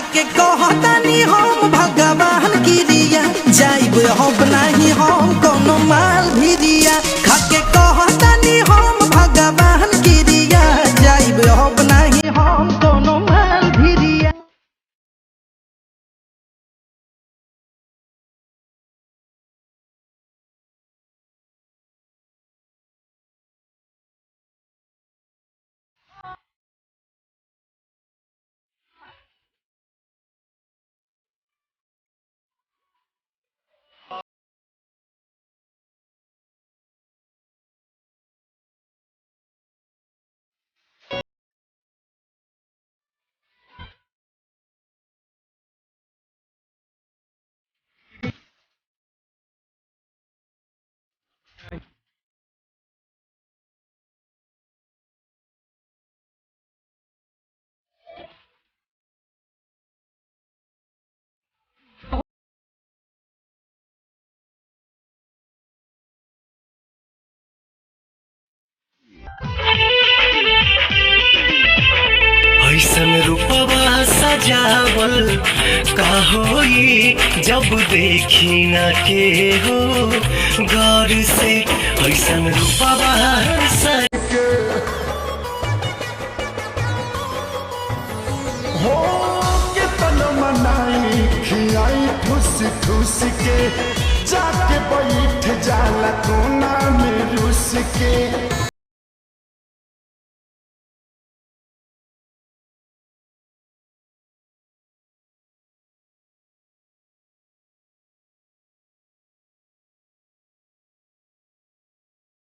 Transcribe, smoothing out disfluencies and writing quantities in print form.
खाके कहतानी हम भगवान गिरिया जाइब हम नहीं हम कोनो माल भिरिया खाके कहतानी हम भगवान गिरिया जाइब हम नहीं हम कोनो माल भिरिया। ऐसन रूपवा सजावल का होई जब देखी न के हो गौर से ऐसन रूपवा हो के तन मनाई खियाई ठुस ठुस के जाके बैठ जाला कोना में रुस के।